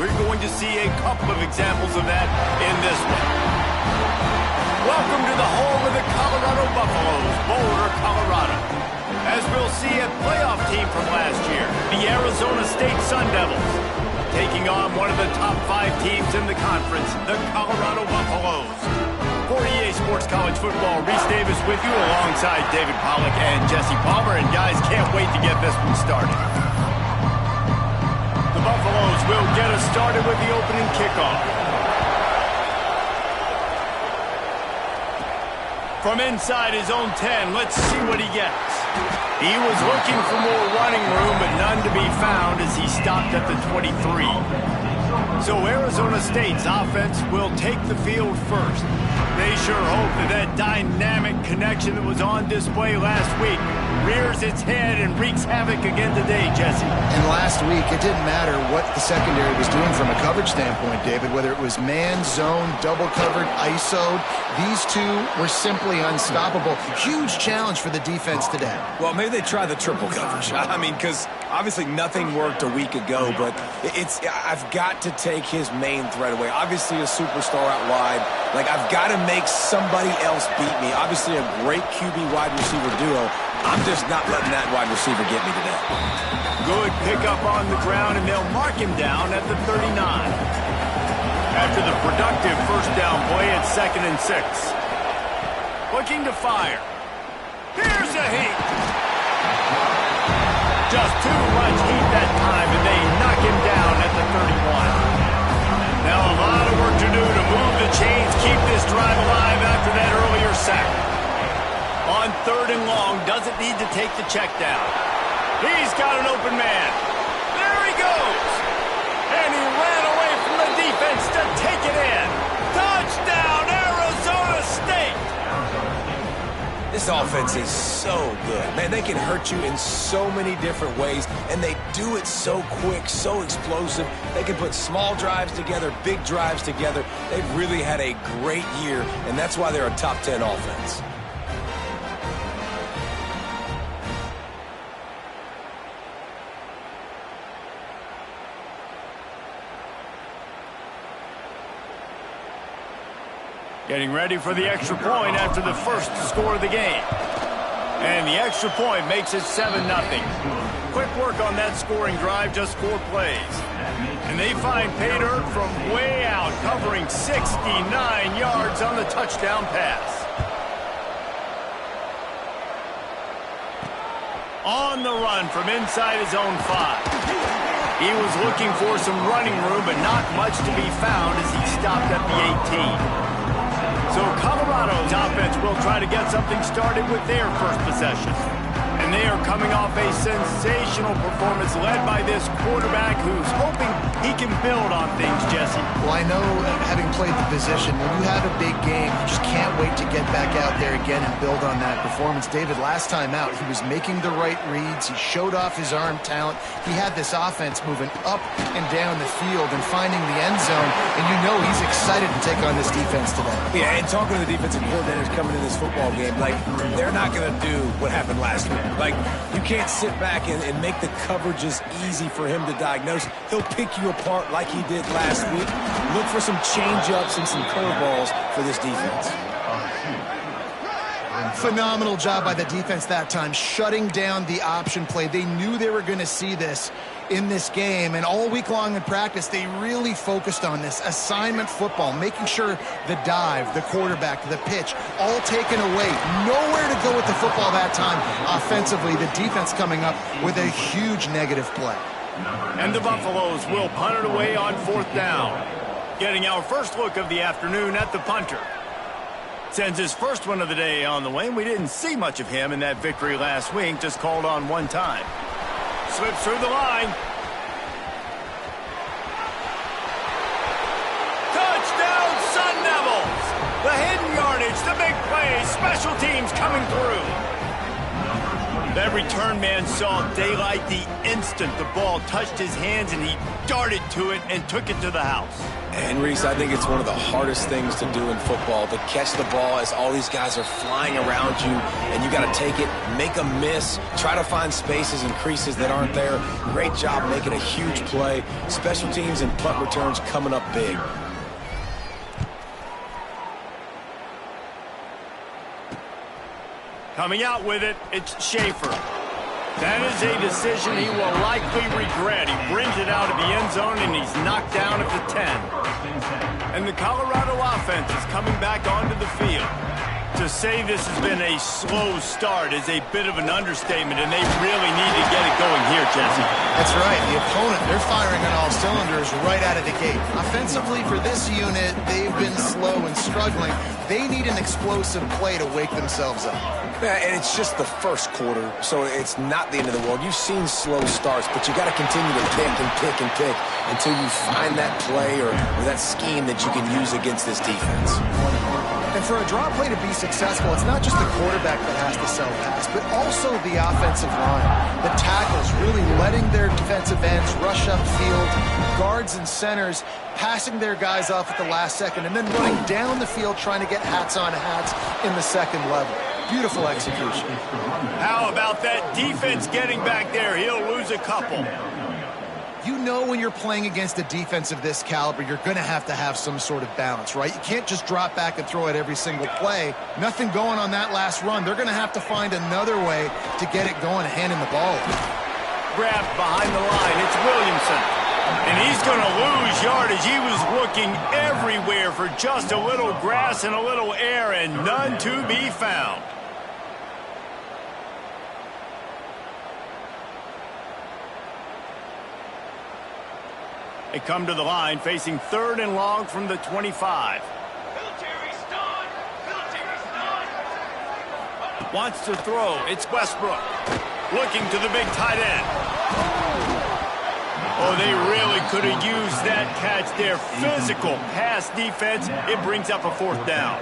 we're going to see a couple of examples of that in this one. Welcome to the home of the Colorado Buffaloes, Boulder, Colorado. As we'll see a playoff team from last year, the Arizona State Sun Devils, taking on one of the top 5 teams in the conference, the Colorado Buffaloes. For EA Sports College Football, Reese Davis with you alongside David Pollack and Jesse Palmer. And guys, can't wait to get this one started. The Buffaloes will get us started with the opening kickoff. From inside his own 10, let's see what he gets. He was looking for more running room, but none to be found as he stopped at the 23. So Arizona State's offense will take the field first. They sure hope that dynamic connection that was on display last week rears its head and wreaks havoc again today, Jesse. And last week, it didn't matter what the secondary was doing from a coverage standpoint, David, whether it was man, zone, double covered, ISO'd. These two were simply unstoppable. Huge challenge for the defense today. Well, maybe they try the triple coverage. I mean, because obviously nothing worked a week ago, but I've got to take his main threat away. Obviously a superstar out wide. Like, I've got to make somebody else beat me. Obviously a great QB wide receiver duo. I'm just not letting that wide receiver get me today. Good pickup on the ground, and they'll mark him down at the 39. After the productive first down play at 2nd and 6. Looking to fire. Here's a heat. Just too much heat that time, and they knock him down at the 31. Now a lot of work to do to move the chains, keep this drive alive after that earlier sack. On 3rd and long, doesn't need to take the check down. He's got an open man. There he goes. And he ran away from the defense to take it in. Touchdown, Arizona State. This offense is so good. Man, they can hurt you in so many different ways, and they do it so quick, so explosive. They can put small drives together, big drives together. They've really had a great year, and that's why they're a top 10 offense. Getting ready for the extra point after the first score of the game. And the extra point makes it 7-0. Quick work on that scoring drive, just 4 plays. And they find pay dirt from way out, covering 69 yards on the touchdown pass. On the run from inside his own 5. He was looking for some running room, but not much to be found as he stopped at the 18. So Colorado's offense will try to get something started with their first possession. And they are coming off a sensational performance led by this quarterback who's hoping he can build on things, Jesse. Well, I know, having played the position, when you have a big game, you just can't wait to get back out there again and build on that performance. David, last time out, he was making the right reads. He showed off his arm talent. He had this offense moving up and down the field and finding the end zone. And you know he's excited to take on this defense today. Yeah, and talking to the defensive coordinators coming in this football game, like, they're not going to do what happened last week. Like, you can't sit back and make the coverages easy for him to diagnose. He'll pick you apart like he did last week. Look for some change-ups and some curveballs for this defense. Phenomenal job by the defense that time, shutting down the option play. They knew they were going to see this in this game, and all week long in practice, they really focused on this assignment football, making sure the dive, the quarterback, the pitch, all taken away. Nowhere to go with the football that time. Offensively, the defense coming up with a huge negative play. And the Buffaloes will punt it away on 4th down. Getting our first look of the afternoon at the punter. Sends his first one of the day on the way. We didn't see much of him in that victory last week, just called on 1 time. Slips through the line. Touchdown, Sun Devils! The hidden yardage, the big plays, special teams coming through. That return man saw daylight the instant the ball touched his hands, and he darted to it and took it to the house. And Reese, I think it's one of the hardest things to do in football, to catch the ball as all these guys are flying around you, and you got to take it, make a miss, try to find spaces and creases that aren't there. Great job making a huge play. Special teams and punt returns coming up big. Coming out with it, it's Schaefer. That is a decision he will likely regret. He brings it out of the end zone, and he's knocked down at the 10. And the Colorado offense is coming back onto the field. To say this has been a slow start is a bit of an understatement, and they really need to get it going here, Jesse. That's right. The opponent, they're firing on all cylinders right out of the gate. Offensively, for this unit, they've been slow and struggling. They need an explosive play to wake themselves up. Yeah, and it's just the first quarter, so it's not the end of the world. You've seen slow starts, but you got to continue to pick and pick and pick until you find that play or that scheme that you can use against this defense. And for a draw play to be successful, it's not just the quarterback that has to sell pass, but also the offensive line. The tackles really letting their defensive ends rush upfield, guards and centers passing their guys off at the last second, and then running down the field trying to get hats on hats in the second level. Beautiful execution. How about that defense getting back there? He'll lose a couple. You know when you're playing against a defense of this caliber, you're going to have some sort of balance, right? You can't just drop back and throw it every single play. Nothing going on that last run. They're going to have to find another way to get it going, handing the ball. Grabbed behind the line. It's Williamson. And he's going to lose yardage. He was looking everywhere for just a little grass and a little air, and none to be found. They come to the line facing 3rd and long from the 25. Wants to throw. It's Westbrook. Looking to the big tight end. Oh, they really could have used that catch there. Physical pass defense. It brings up a 4th down.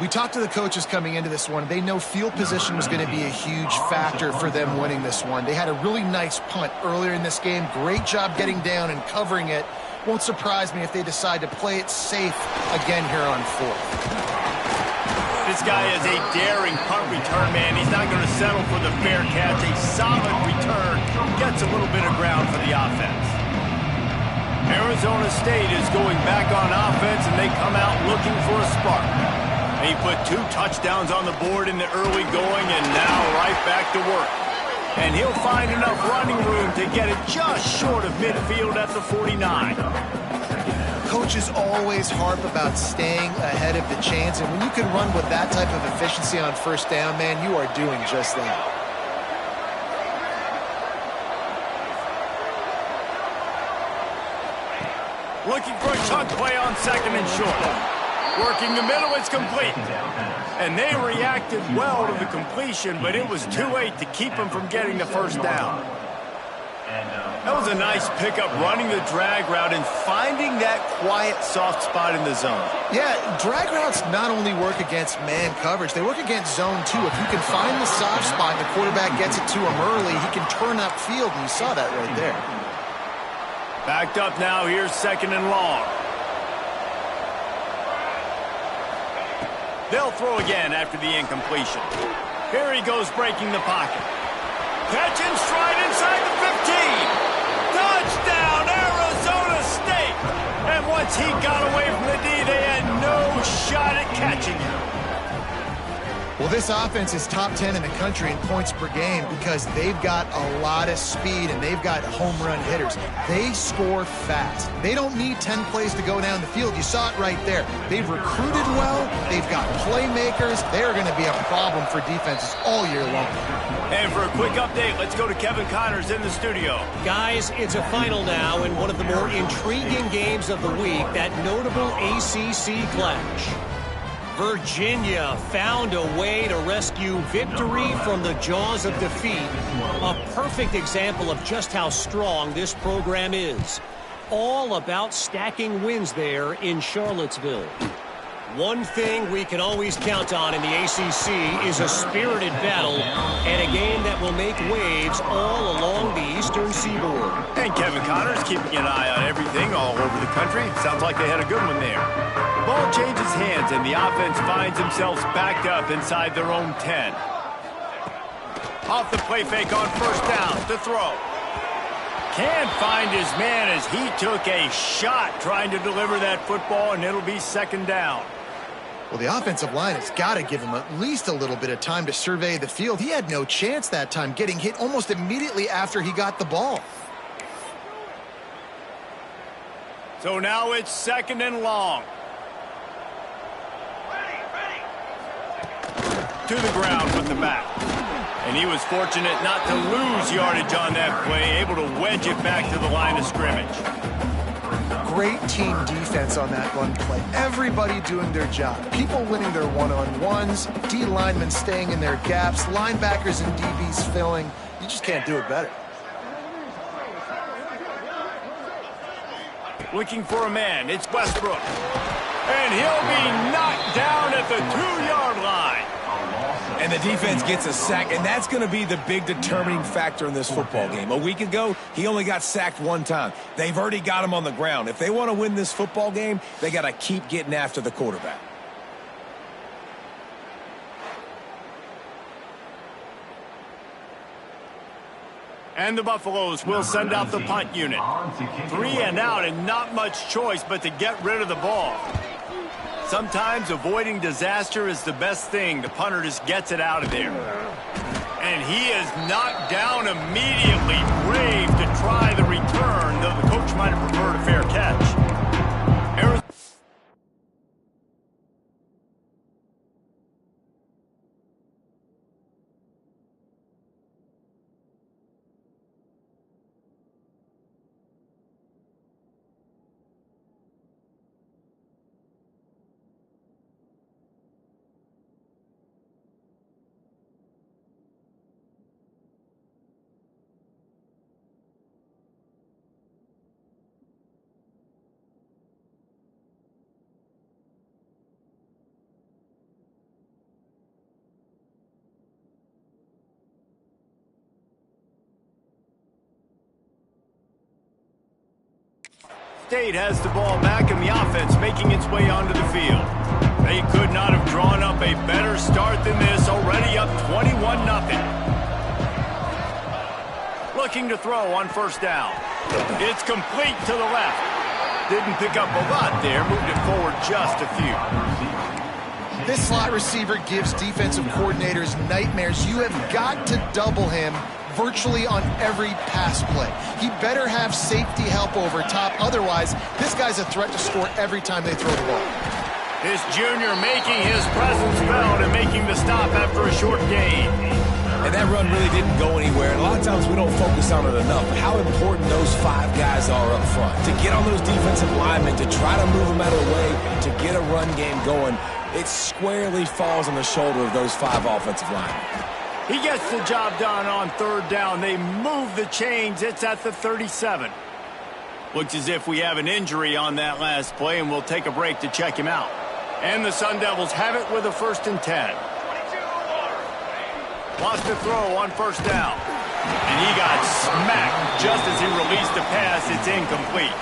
We talked to the coaches coming into this one. They know field position was going to be a huge factor for them winning this one. They had a really nice punt earlier in this game. Great job getting down and covering it. Won't surprise me if they decide to play it safe again here on 4th. This guy is a daring punt return man. He's not going to settle for the fair catch. A solid return. Gets a little bit of ground for the offense. Arizona State is going back on offense, and they come out looking for a spark. He put 2 touchdowns on the board in the early going, and now right back to work. And he'll find enough running room to get it just short of midfield at the 49. Coaches always harp about staying ahead of the chains, and when you can run with that type of efficiency on 1st down, man, you are doing just that. Looking for a chunk play on 2nd and short. Working the middle, it's complete. And they reacted well to the completion, but it was too late to keep them from getting the 1st down. That was a nice pickup, running the drag route and finding that quiet, soft spot in the zone. Yeah, drag routes not only work against man coverage, they work against zone too. If you can find the soft spot and the quarterback gets it to him early, he can turn upfield, and you saw that right there. Backed up now, here's 2nd and long. They'll throw again after the incompletion. Here he goes breaking the pocket. Catch and stride inside the 15. Touchdown, Arizona State. And once he got away from the D, they had no shot at catching him. Well, this offense is top 10 in the country in points per game because they've got a lot of speed and they've got home run hitters. They score fast. They don't need 10 plays to go down the field. You saw it right there. They've recruited well. They've got playmakers. They're going to be a problem for defenses all year long. And for a quick update, let's go to Kevin Connors in the studio. Guys, it's a final now in one of the more intriguing games of the week, that notable ACC clash. Virginia found a way to rescue victory from the jaws of defeat. A perfect example of just how strong this program is. All about stacking wins there in Charlottesville. One thing we can always count on in the ACC is a spirited battle and a game that will make waves all along the Eastern Seaboard. And Kevin Connors keeping an eye on everything all over the country. Sounds like they had a good one there. Ball changes hands and the offense finds themselves backed up inside their own 10. Off the play fake on first down to throw. Can't find his man as he took a shot trying to deliver that football, and it'll be second down. Well, the offensive line has got to give him at least a little bit of time to survey the field. He had no chance that time, getting hit almost immediately after he got the ball. So now it's second and long. To the ground with the back. And he was fortunate not to lose yardage on that play, able to wedge it back to the line of scrimmage. Great team defense on that run play. Everybody doing their job. People winning their one-on-ones, D linemen staying in their gaps, linebackers and DBs filling. You just can't do it better. Looking for a man, it's Westbrook. And he'll be knocked down at the 2-yard line. And the defense gets a sack, and that's going to be the big determining factor in this football game. A week ago, he only got sacked one time. They've already got him on the ground. If they want to win this football game, they got to keep getting after the quarterback. And the Buffaloes will send out the punt unit. 3 and out and not much choice but to get rid of the ball. Sometimes avoiding disaster is the best thing. The punter just gets it out of there. And he is knocked down immediately. Brave to try the return, though the coach might have preferred a fair catch. State has the ball back and the offense making its way onto the field. They could not have drawn up a better start than this, already up 21-0. Looking to throw on first down. It's complete to the left. Didn't pick up a lot there, moved it forward just a few. This slot receiver gives defensive coordinators nightmares. You have got to double him virtually on every pass play. He better have safety help over top. Otherwise, this guy's a threat to score every time they throw the ball. This junior making his presence felt and making the stop after a short gain. And that run really didn't go anywhere. And a lot of times we don't focus on it enough. How important those 5 guys are up front. To get on those defensive linemen, to try to move them out of the way, to get a run game going, it squarely falls on the shoulder of those 5 offensive linemen. He gets the job done on third down. They move the chains. It's at the 37. Looks as if we have an injury on that last play, and we'll take a break to check him out. And the Sun Devils have it with a 1st and 10. Lost the throw on first down. And he got smacked just as he released the pass. It's incomplete.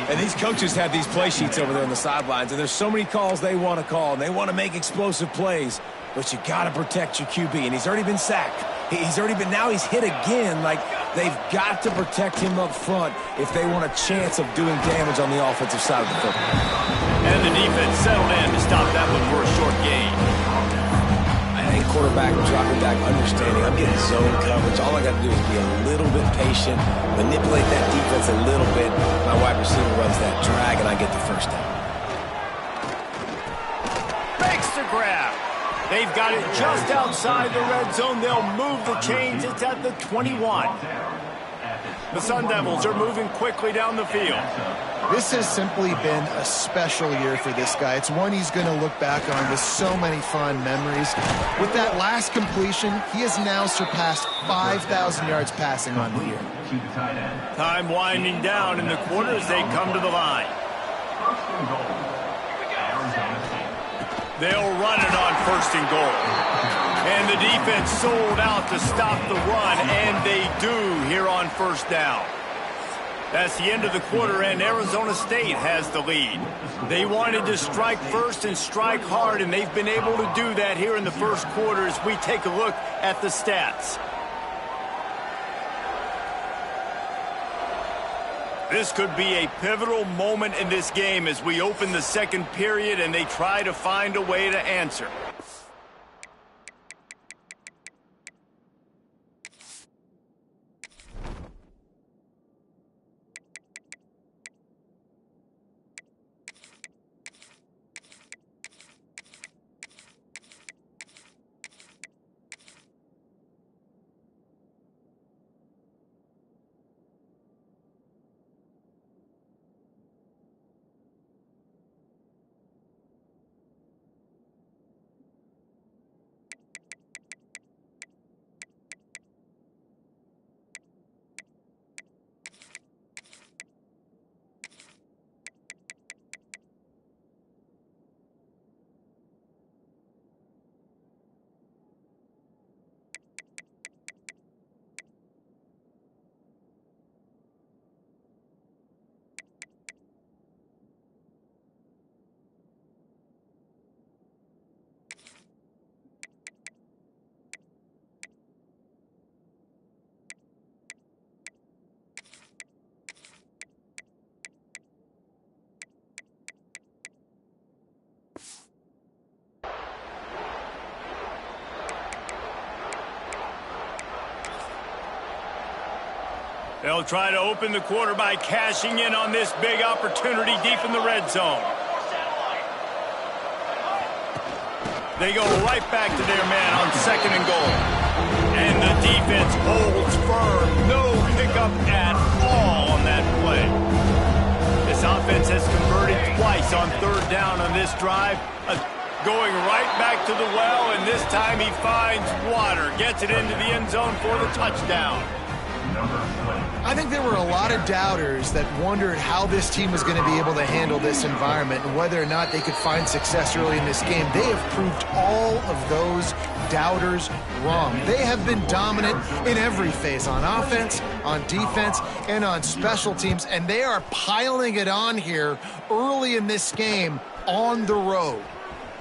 And these coaches have these play sheets over there on the sidelines, and there's so many calls they want to call, and they want to make explosive plays. But you got to protect your QB, and he's already been sacked. Now he's hit again. Like, they've got to protect him up front if they want a chance of doing damage on the offensive side of the football. And the defense settled in to stop that one for a short gain. I think quarterback dropping back, understanding I'm getting zone coverage. All I got to do is be a little bit patient, manipulate that defense a little bit. My wide receiver runs that drag, and I get the first down. Makes the grab. They've got it just outside the red zone. They'll move the chains. It's at the 21. The Sun Devils are moving quickly down the field. This has simply been a special year for this guy. It's one he's going to look back on with so many fond memories. With that last completion, he has now surpassed 5,000 yards passing on the year. Time winding down in the quarter as they come to the line. They'll run it on 1st and goal. And the defense sold out to stop the run, and they do here on 1st down. That's the end of the quarter, and Arizona State has the lead. They wanted to strike first and strike hard, and they've been able to do that here in the 1st quarter as we take a look at the stats. This could be a pivotal moment in this game as we open the 2nd period and they try to find a way to answer. They'll try to open the quarter by cashing in on this big opportunity deep in the red zone. They go right back to their man on 2nd and goal. And the defense holds firm. No hiccup at all on that play. This offense has converted twice on 3rd down on this drive. Going right back to the well, and this time he finds water. Gets it into the end zone for the touchdown. I think there were a lot of doubters that wondered how this team was going to be able to handle this environment and whether or not they could find success early in this game. They have proved all of those doubters wrong. They have been dominant in every phase, on offense, on defense, and on special teams, and they are piling it on here early in this game on the road.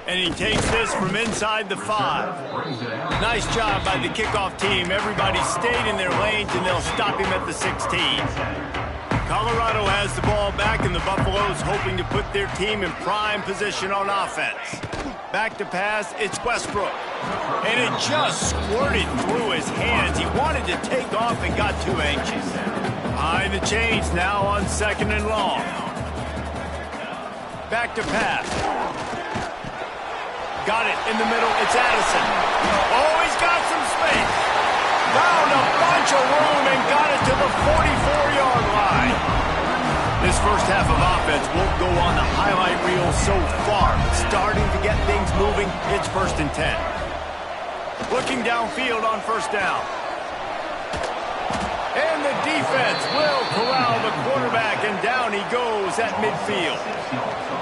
And he takes this from inside the 5. Nice job by the kickoff team. Everybody stayed in their lanes, and they'll stop him at the 16. Colorado has the ball back, and the Buffaloes hoping to put their team in prime position on offense. Back to pass, it's Westbrook. And it just squirted through his hands. He wanted to take off and got too anxious. Behind the chains now on 2nd and long. Back to pass. Got it in the middle. It's Addison. Oh, he's got some space. Found a bunch of room and got it to the 44-yard line. This first half of offense won't go on the highlight reel so far. Starting to get things moving. It's 1st and 10. Looking downfield on 1st down. And the defense will corral the quarterback, and down he goes at midfield.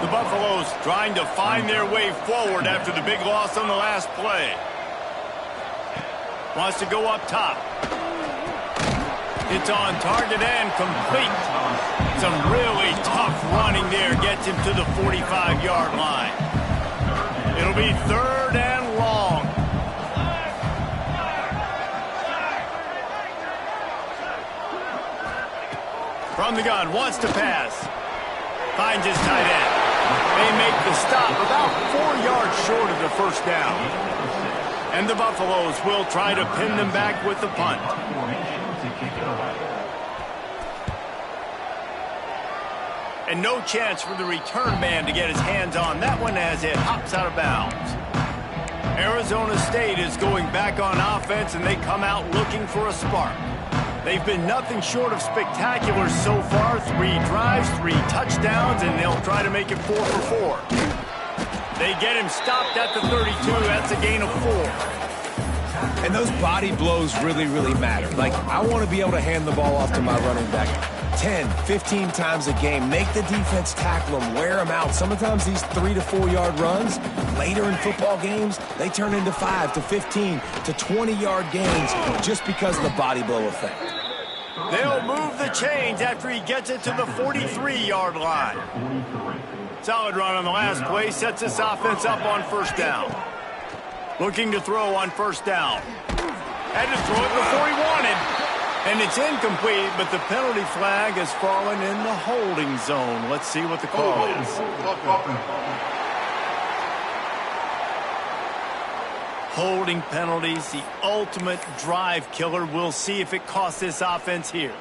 The Buffaloes trying to find their way forward after the big loss on the last play. Wants to go up top. It's on target and complete. Some really tough running there gets him to the 45-yard line. It'll be 3rd and long. From the gun, wants to pass. Finds his tight end. They make the stop about 4 yards short of the 1st down. And the Buffaloes will try to pin them back with the punt. And no chance for the return man to get his hands on that one as it hops out of bounds. Arizona State is going back on offense, and they come out looking for a spark. They've been nothing short of spectacular so far. 3 drives, 3 touchdowns, and they'll try to make it 4 for 4. They get him stopped at the 32. That's a gain of 4. And those body blows really, really matter. Like, I want to be able to hand the ball off to my running back 10, 15 times a game. Make the defense tackle them, wear them out. Sometimes these 3 to 4 yard runs, later in football games, they turn into 5 to 15 to 20 yard gains just because of the body blow effect. They'll move the chains after he gets it to the 43-yard line. Solid run on the last play, sets this offense up on first down. Looking to throw on first down. Had to throw it before he wanted. And it's incomplete, but the penalty flag has fallen in the holding zone. Let's see what the call is. Holding penalties, the ultimate drive killer. We'll see if it costs this offense here.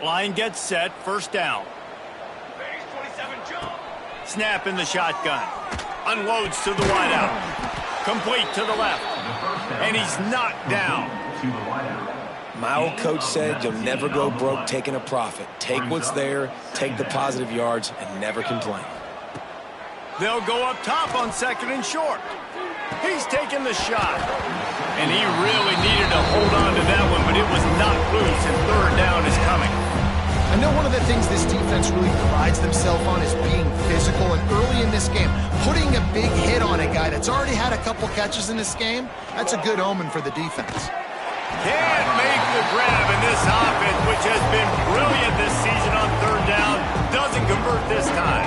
Line gets set, first down. Snap in the shotgun. Unloads to the wideout. Complete to the left. And he's knocked down. My old coach said you'll never go broke taking a profit. Take what's there, take the positive yards, and never complain. They'll go up top on second and short. He's taking the shot. And he really needed to hold on to that one, but it was knocked loose, and third down is coming. I know one of the things this defense really prides themselves on is being physical, and early in this game, putting a big hit on a guy that's already had a couple catches in this game, that's a good omen for the defense. Can't make the grab, and this offense, which has been brilliant this season on third down, doesn't convert this time.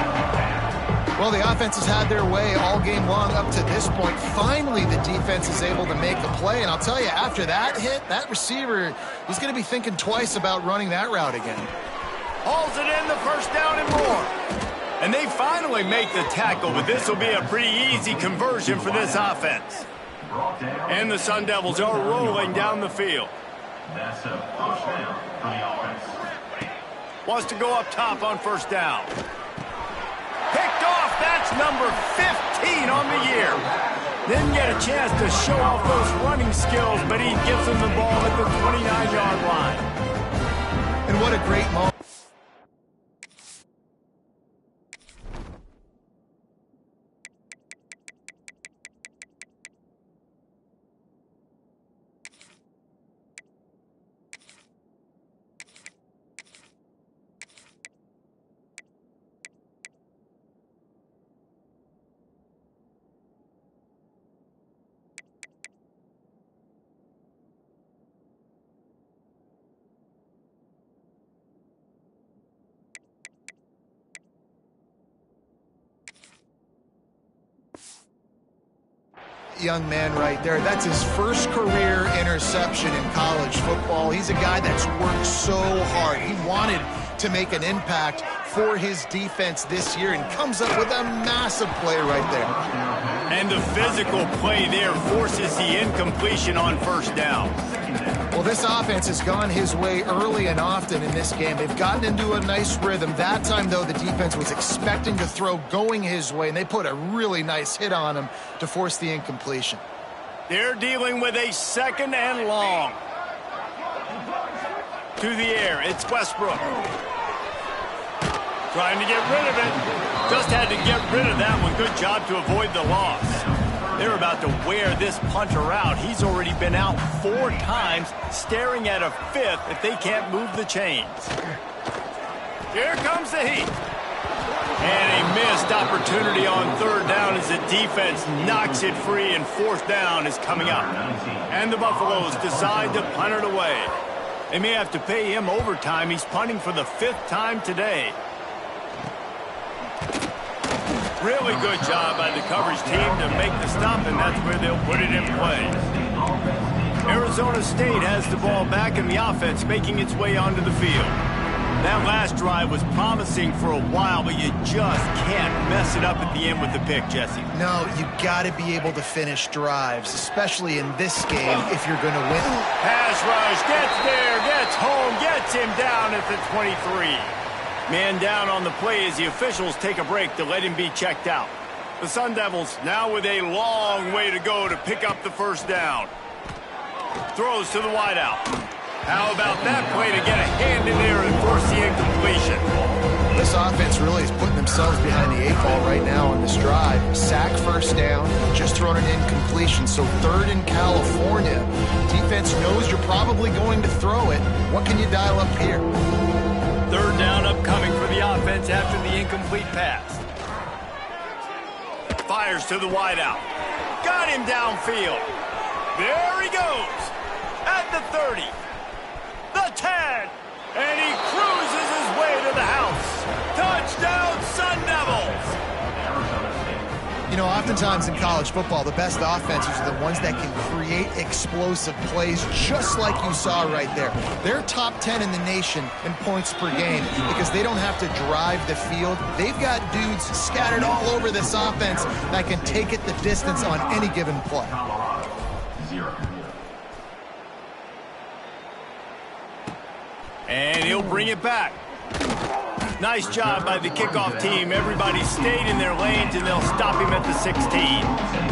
Well, the offense has had their way all game long up to this point. Finally, the defense is able to make a play, and I'll tell you, after that hit, that receiver, he's going to be thinking twice about running that route again. Hauls it in, the first down and more. And they finally make the tackle, but this will be a pretty easy conversion for this offense. And the Sun Devils are rolling down the field. That's a first down for the offense. Wants to go up top on first down. Picked off, that's number 15 on the year. Didn't get a chance to show off those running skills, but he gives them the ball at the 29-yard line. And what a great moment. Young man right there. That's his first career interception in college football. He's a guy that's worked so hard. He wanted to make an impact for his defense this year and comes up with a massive play right there. And the physical play there forces the incompletion on first down. Well, this offense has gone his way early and often in this game. They've gotten into a nice rhythm. That time, though, the defense was expecting to throw going his way, and they put a really nice hit on him to force the incompletion. They're dealing with a second and long. To the air, it's Westbrook. Trying to get rid of it. Just had to get rid of that one. Good job to avoid the loss. They're about to wear this punter out. He's already been out 4 times, staring at a 5th if they can't move the chains. Here comes the heat. And a missed opportunity on third down as the defense knocks it free, and fourth down is coming up. And the Buffaloes decide to punt it away. They may have to pay him overtime. He's punting for the 5th time today. Really good job by the coverage team to make the stop, and that's where they'll put it in play. Arizona State has the ball back, and the offense making its way onto the field. That last drive was promising for a while, but you just can't mess it up at the end with the pick, Jesse. No, you got to be able to finish drives, especially in this game if you're going to win. Pass rush, gets there, gets home, gets him down at the 23. Man down on the play as the officials take a break to let him be checked out. The Sun Devils now with a long way to go to pick up the first down. Throws to the wideout. How about that play to get a hand in there and force the incompletion? This offense really is putting themselves behind the 8 ball right now on this drive. Sack first down, just thrown an incompletion, so 3rd in California. Defense knows you're probably going to throw it. What can you dial up here? Third down upcoming for the offense after the incomplete pass. Fires to the wideout. Got him downfield. There he goes. At the 30. The 10. And he cruises his way to the house. Touchdown, Sun Devils. You know, oftentimes in college football, the best offenses are the ones that can create explosive plays, just like you saw right there. They're top 10 in the nation in points per game because they don't have to drive the field. They've got dudes scattered all over this offense that can take it the distance on any given play. Colorado, 0. And he'll bring it back. Nice job by the kickoff team. Everybody stayed in their lanes, and they'll stop him at the 16.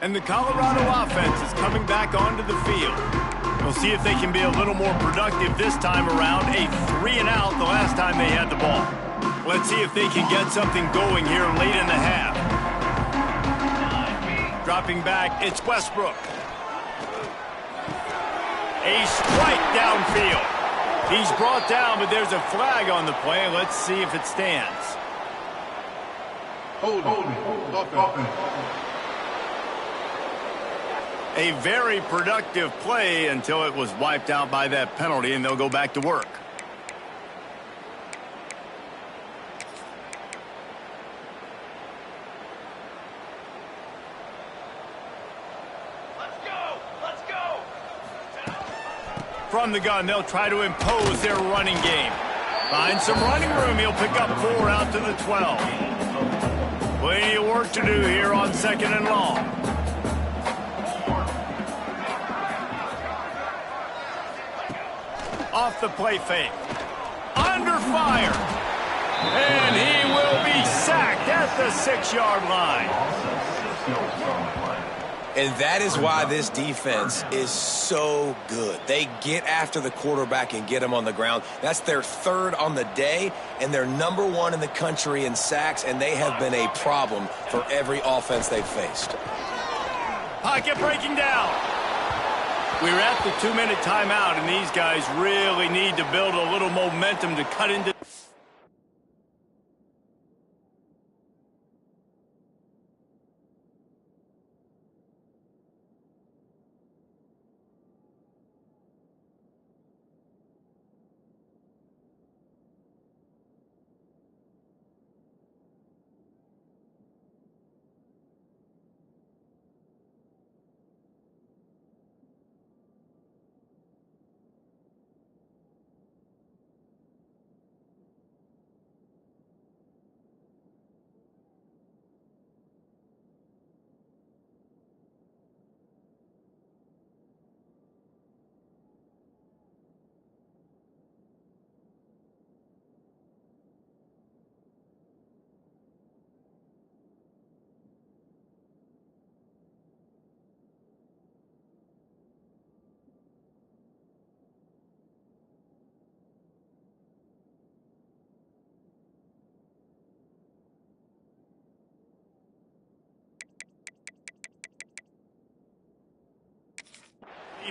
And the Colorado offense is coming back onto the field. We'll see if they can be a little more productive this time around. A 3-and-out the last time they had the ball. Let's see if they can get something going here late in the half. Dropping back, it's Westbrook. A strike downfield. He's brought down, but there's a flag on the play. Let's see if it stands. A very productive play until it was wiped out by that penalty, and they'll go back to work. Let's go! From the gun, they'll try to impose their running game. Find some running room. He'll pick up 4 out to the 12. Plenty of work to do here on 2nd and long. Off the play fake. Under fire. And he will be sacked at the 6-yard line. And that is why this defense is so good. They get after the quarterback and get him on the ground. That's their 3rd on the day, and they're #1 in the country in sacks, and they have been a problem for every offense they've faced. Pocket breaking down. We're at the 2-minute timeout, and these guys really need to build a little momentum to cut into.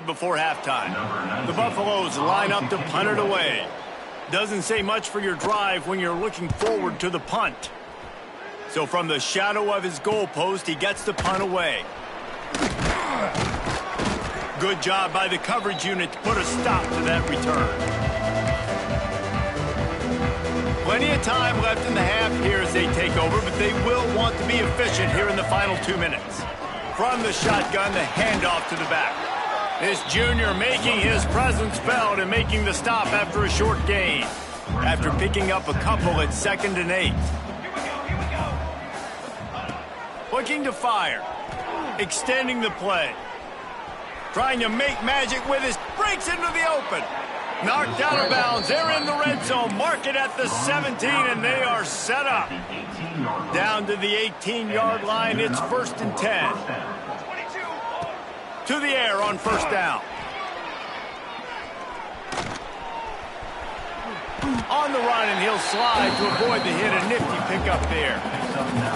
Before halftime, the Buffaloes line up to punt it away. Doesn't say much for your drive when you're looking forward to the punt. So from the shadow of his goalpost, he gets the punt away. Good job by the coverage unit to put a stop to that return. Plenty of time left in the half here as they take over, but they will want to be efficient here in the final 2 minutes. From the shotgun, the handoff to the back. This junior making his presence felt and making the stop after a short gain. After picking up a couple at 2nd and 8. Looking to fire. Extending the play. Trying to make magic with his. Breaks into the open. Knocked out of bounds. They're in the red zone. Mark it at the 17, and they are set up. Down to the 18-yard line. It's 1st and 10. To the air on 1st down. On the run, and he'll slide to avoid the hit. A nifty pickup there.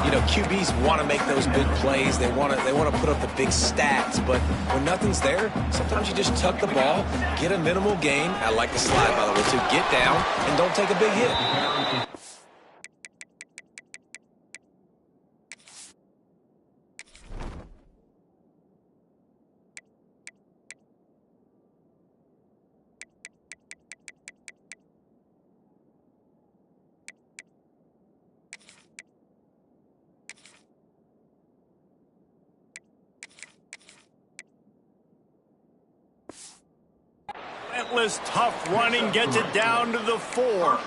You know, QBs want to make those big plays. They want to put up the big stats. But when nothing's there, sometimes you just tuck the ball, get a minimal gain. I like the slide, by the way, too. Get down and don't take a big hit. Tough running gets it down to the 4.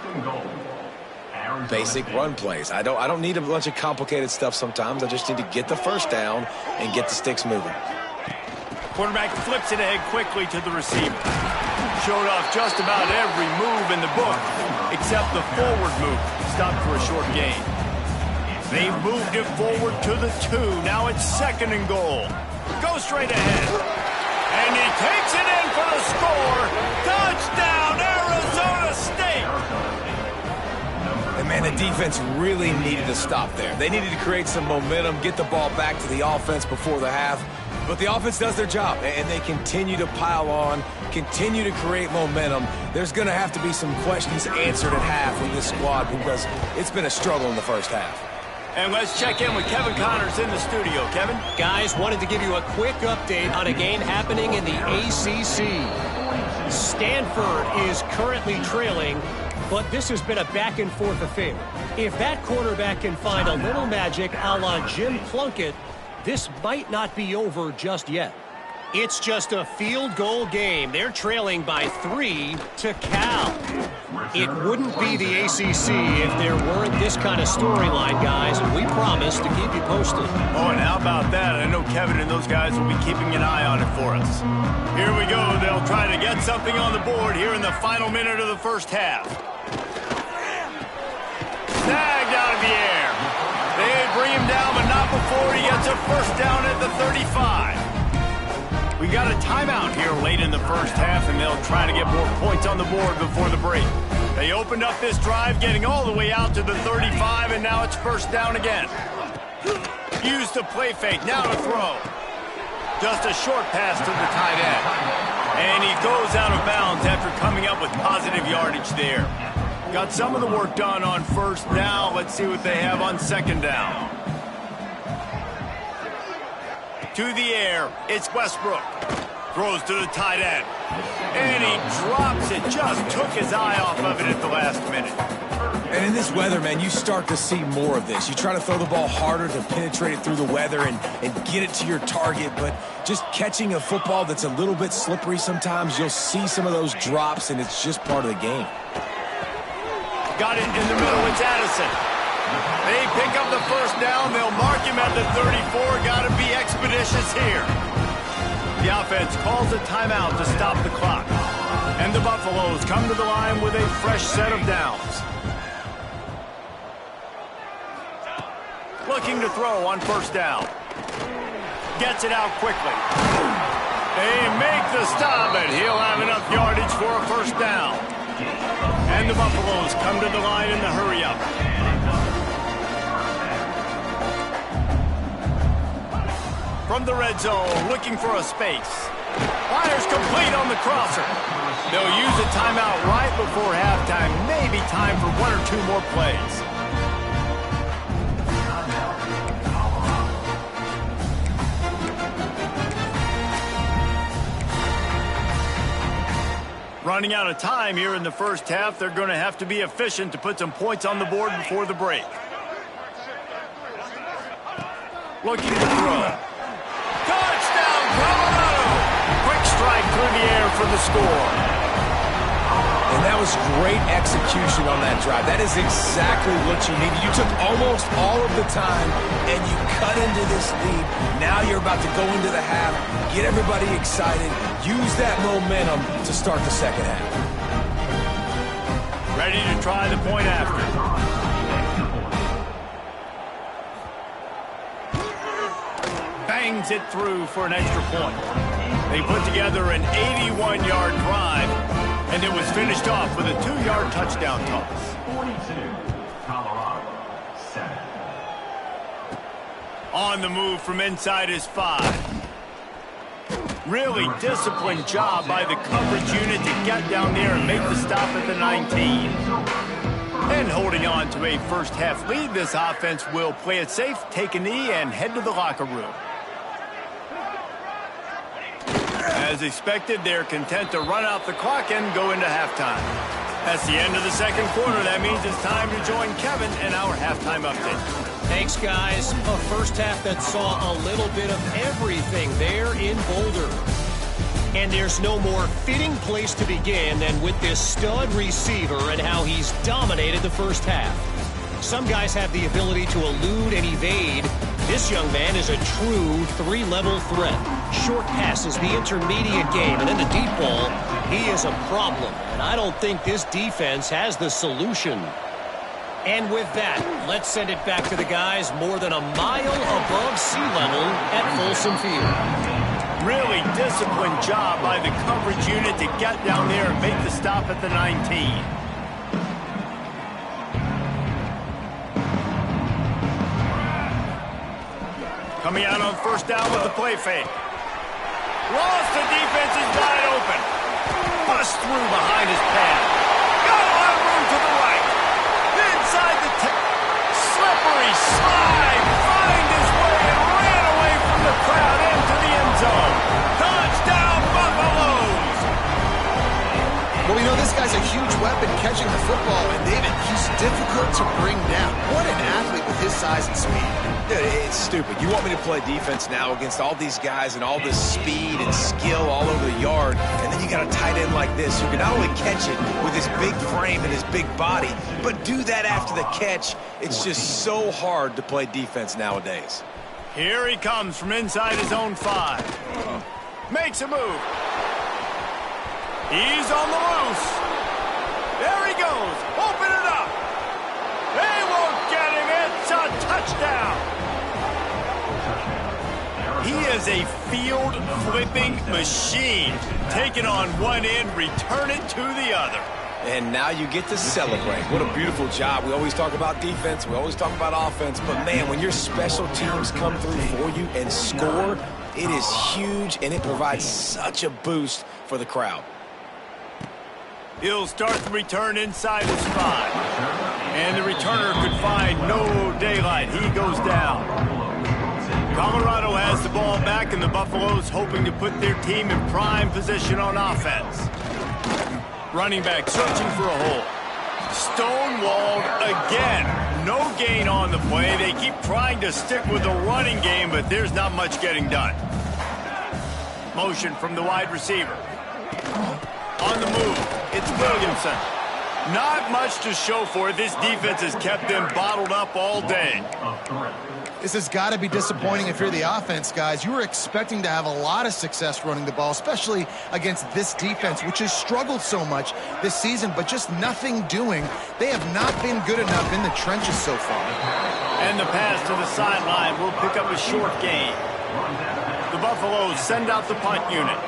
Basic run plays. I don't need a bunch of complicated stuff sometimes. I just need to get the 1st down and get the sticks moving. Quarterback flips it ahead quickly to the receiver. Showed off just about every move in the book except the forward move. Stopped for a short gain. They've moved it forward to the 2. Now it's 2nd and goal. Go straight ahead. And he takes it in for the score. Touchdown, Arizona State. And man, the defense really needed to stop there. They needed to create some momentum, get the ball back to the offense before the half. But the offense does their job, and they continue to pile on, continue to create momentum. There's going to have to be some questions answered at half with this squad because it's been a struggle in the first half. And let's check in with Kevin Connors in the studio. Kevin? Guys, wanted to give you a quick update on a game happening in the ACC. Stanford is currently trailing, but this has been a back-and-forth affair. If that quarterback can find a little magic a la Jim Plunkett, this might not be over just yet. It's just a field goal game. They're trailing by 3 to Cal. It wouldn't be the ACC if there weren't this kind of storyline, guys, and we promise to keep you posted. Oh, and how about that? I know Kevin and those guys will be keeping an eye on it for us. Here we go. They'll try to get something on the board here in the final minute of the first half. Snagged out of the air. They bring him down, but not before he gets a first down at the 35. We got a timeout here late in the first half, and they'll try to get more points on the board before the break. They opened up this drive, getting all the way out to the 35, and now it's first down again. Used the play fake, now to throw. Just a short pass to the tight end. And he goes out of bounds after coming up with positive yardage there. Got some of the work done on first down. Let's see what they have on second down. To the air, it's Westbrook. Throws to the tight end. And he drops it. Just took his eye off of it at the last minute. And in this weather, man, you start to see more of this. You try to throw the ball harder to penetrate it through the weather and get it to your target, but just catching a football that's a little bit slippery sometimes, you'll see some of those drops, and it's just part of the game. Got it in the middle. It's Addison. They pick up the first down. They'll mark him at the 34. Got to be expeditious here. The offense calls a timeout to stop the clock. And the Buffaloes come to the line with a fresh set of downs. Looking to throw on first down. Gets it out quickly. They make the stop, and he'll have enough yardage for a first down. And the Buffaloes come to the line in the hurry-up. From the red zone, looking for a space. Fires complete on the crosser. They'll use a timeout right before halftime. Maybe time for one or two more plays. Running out of time here in the first half. They're going to have to be efficient to put some points on the board before the break. Looking to throw. Touchdown, Colorado! Quick strike through the air for the score. And that was great execution on that drive. That is exactly what you needed. You took almost all of the time, and you cut into this lead. Now you're about to go into the half, get everybody excited, use that momentum to start the second half. Ready to try the point after. Bangs it through for an extra point. They put together an 81-yard drive, and it was finished off with a 2-yard touchdown toss. 42, Colorado, 7. On the move from inside his 5. Really disciplined job by the coverage unit to get down there and make the stop at the 19. And holding on to a first half lead, this offense will play it safe, take a knee, and head to the locker room. As expected, they're content to run out the clock and go into halftime. That's the end of the second quarter. That means it's time to join Kevin in our halftime update. Thanks, guys. A first half that saw a little bit of everything there in Boulder. And there's no more fitting place to begin than with this stud receiver and how he's dominated the first half. Some guys have the ability to elude and evade. This young man is a true three-level threat. Short passes, the intermediate game, and then the deep ball. He is a problem, and I don't think this defense has the solution. And with that, let's send it back to the guys more than a mile above sea level at Folsom Field. Really disciplined job by the coverage unit to get down there and make the stop at the 19. Coming out on first down with the play fake. Lost the defense is wide open. Bust through behind his pad. Got a lot of room to the right. Inside the slippery slide. Find his way and ran away from the crowd into the end zone. Touchdown Buffaloes. Well, you know, this guy's a huge weapon catching the football, and David, he's difficult to bring down. What an athlete with his size and speed. Dude, it's stupid. You want me to play defense now against all these guys and all this speed and skill all over the yard, and then you got a tight end like this who can not only catch it with his big frame and his big body, but do that after the catch. It's just so hard to play defense nowadays. Here he comes from inside his own 5. Makes a move. He's on the loose. There he goes. Open it up. They won't get him. It's a touchdown. He is a field-flipping machine. Taking on one end, return it to the other. And now you get to celebrate. What a beautiful job. We always talk about defense. We always talk about offense. But, man, when your special teams come through for you and score, it is huge, and it provides such a boost for the crowd. He'll start the return inside his 5. And the returner could find no daylight. He goes down. Colorado has the ball back, and the Buffaloes hoping to put their team in prime position on offense. Running back searching for a hole. Stonewalled again. No gain on the play. They keep trying to stick with the running game, but there's not much getting done. Motion from the wide receiver. On the move, it's Williamson. Not much to show for it. This defense has kept them bottled up all day. This has got to be disappointing if you're the offense, guys. You were expecting to have a lot of success running the ball, especially against this defense, which has struggled so much this season, but just nothing doing. They have not been good enough in the trenches so far. And the pass to the sideline will pick up a short gain. The Buffaloes send out the punt unit.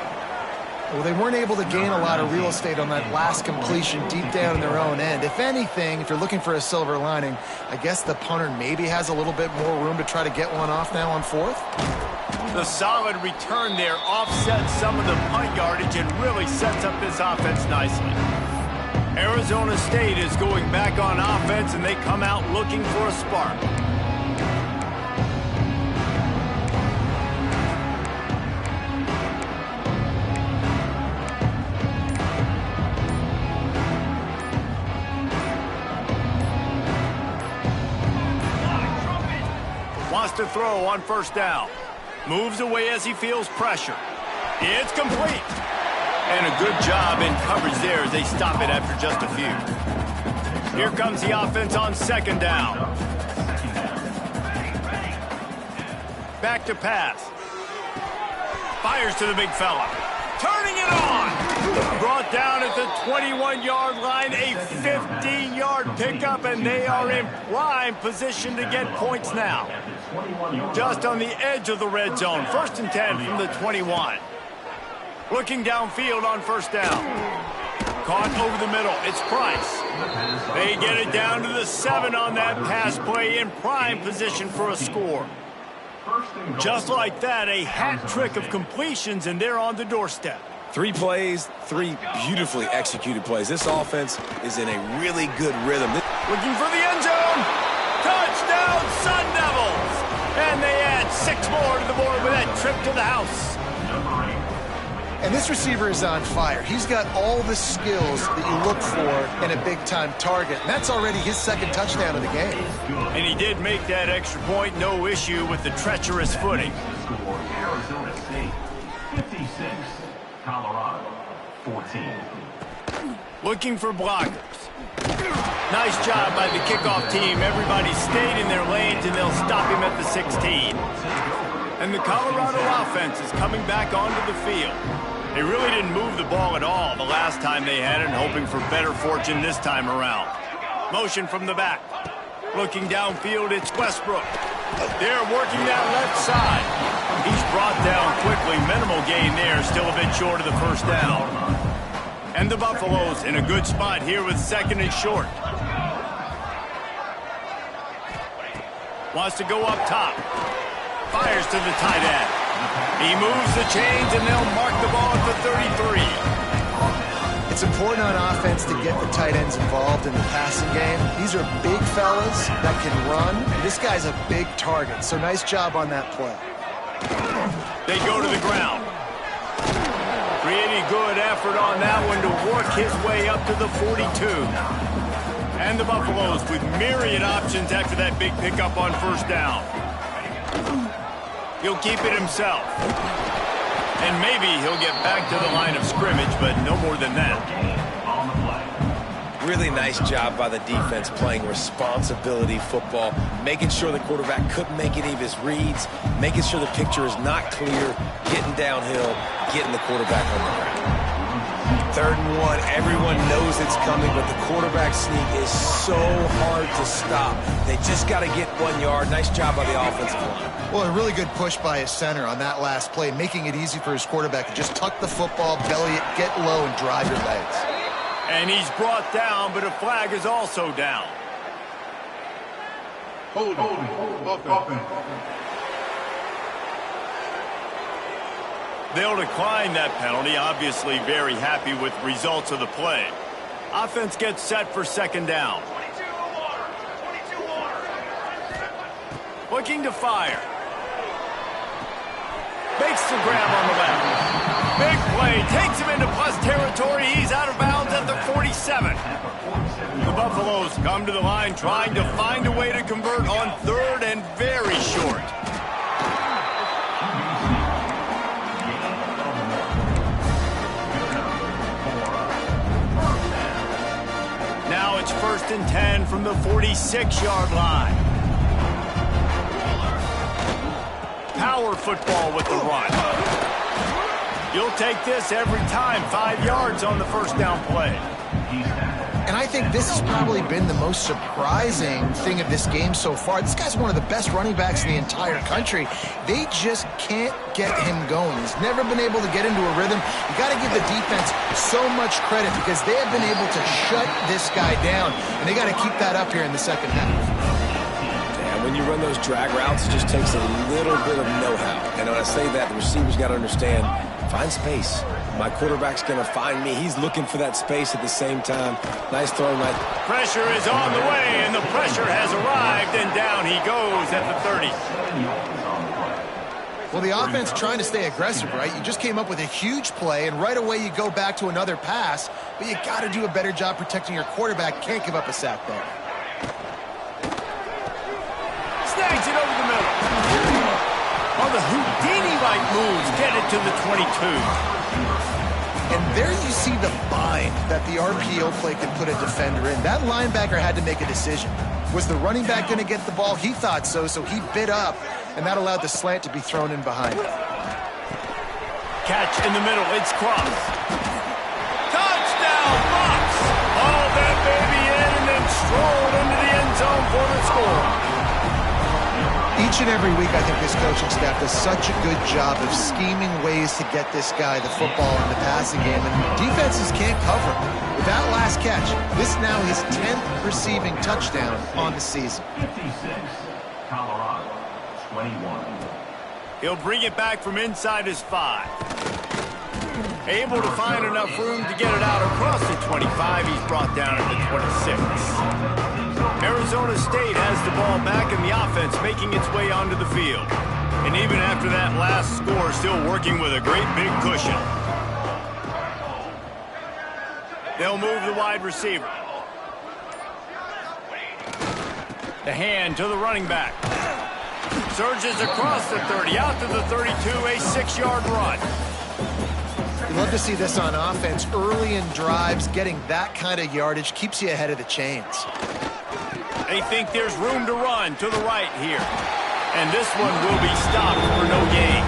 Well, they weren't able to gain a lot of real estate on that last completion deep down in their own end. If anything, if you're looking for a silver lining, I guess the punter maybe has a little bit more room to try to get one off now on 4th. The solid return there offsets some of the punt yardage and really sets up this offense nicely. Arizona State is going back on offense, and they come out looking for a spark. To throw on first down. Moves away as he feels pressure. It's complete. And a good job in coverage there as they stop it after just a few. Here comes the offense on second down. Back to pass. Fires to the big fella. Turning it on. Brought down at the 21-yard line. A 15-yard pickup, and they are in prime position to get points now. Just on the edge of the red zone. 1st and 10 from the 21. Looking downfield on first down. Caught over the middle. It's Price. They get it down to the 7 on that pass play, in prime position for a score. Just like that, a hat trick of completions, and they're on the doorstep. 3 plays, 3 beautifully executed plays. This offense is in a really good rhythm. Looking for the end zone. Touchdown, Sun Devils. And they add 6 more to the board with that trip to the house. And this receiver is on fire. He's got all the skills that you look for in a big-time target. And that's already his 2nd touchdown of the game. And he did make that extra point. No issue with the treacherous footing. Arizona State 56, Colorado 14. Looking for blockers. Nice job by the kickoff team. Everybody stayed in their lanes, and they'll stop him at the 16. And the Colorado offense is coming back onto the field. They really didn't move the ball at all the last time they had it, and hoping for better fortune this time around. Motion from the back. Looking downfield, it's Westbrook. They're working that left side. He's brought down quickly. Minimal gain there. Still a bit short of the first down. And the Buffaloes in a good spot here with second and short. Wants to go up top. Fires to the tight end. He moves the chains, and they'll mark the ball at the 33. It's important on offense to get the tight ends involved in the passing game. These are big fellas that can run. This guy's a big target, so nice job on that play. They go to the ground. Pretty good effort on that one to work his way up to the 42. And the Buffaloes with myriad options after that big pickup on first down. He'll keep it himself. And maybe he'll get back to the line of scrimmage, but no more than that. Really nice job by the defense playing responsibility football, making sure the quarterback couldn't make any of his reads, making sure the picture is not clear, getting downhill, getting the quarterback on the ground. 3rd and 1, everyone knows it's coming, but the quarterback sneak is so hard to stop. They just got to get 1 yard. Nice job by the offensive line. Well, a really good push by his center on that last play, making it easy for his quarterback to just tuck the football, belly it, get low, and drive your legs. And he's brought down, but a flag is also down. Holding. Offense. They'll decline that penalty, obviously very happy with results of the play. Offense gets set for second down. Looking to fire. Makes the grab on the left. Big play, takes him into plus territory. He's out of bounds at the 47. The Buffaloes come to the line trying to find a way to convert on 3rd and very short. Now it's 1st and 10 from the 46-yard line. Power football with the run. You'll take this every time. 5 yards on the first down play. And I think this has probably been the most surprising thing of this game so far. This guy's one of the best running backs in the entire country. They just can't get him going. He's never been able to get into a rhythm. You got to give the defense so much credit because they have been able to shut this guy down, and they got to keep that up here in the second half. When you run those drag routes, it just takes a little bit of know-how. And when I say that, the receivers got to understand, find space. My quarterback's going to find me. He's looking for that space at the same time. Nice throw, nice. Pressure is on the way, and the pressure has arrived, and down he goes at the 30. Well, the offense trying to stay aggressive, right? You just came up with a huge play, and right away you go back to another pass, but you got to do a better job protecting your quarterback. Can't give up a sack there. Snags it over the middle. On the Houdini-like moves, get it to the 22. And there you see the bind that the RPO play can put a defender in. That linebacker had to make a decision. Was the running back going to get the ball? He thought so, so he bit up, and that allowed the slant to be thrown in behind him. Catch in the middle, it's Cross. Touchdown, Bucks! Hauled that baby in and then strolled into the end zone for the score. Each and every week, I think this coaching staff does such a good job of scheming ways to get this guy the football in the passing game, and defenses can't cover him. With that last catch, this is now his 10th receiving touchdown on the season. 56, Colorado, 21. He'll bring it back from inside his 5. Able to find enough room to get it out across the 25. He's brought down at the 26. Arizona State has the ball back and the offense making its way onto the field. And even after that last score, still working with a great big cushion. They'll move the wide receiver. The hand to the running back. Surges across the 30, out to the 32, a 6-yard run. You love to see this on offense. Early in drives, getting that kind of yardage keeps you ahead of the chains. They think there's room to run to the right here. And this one will be stopped for no gain.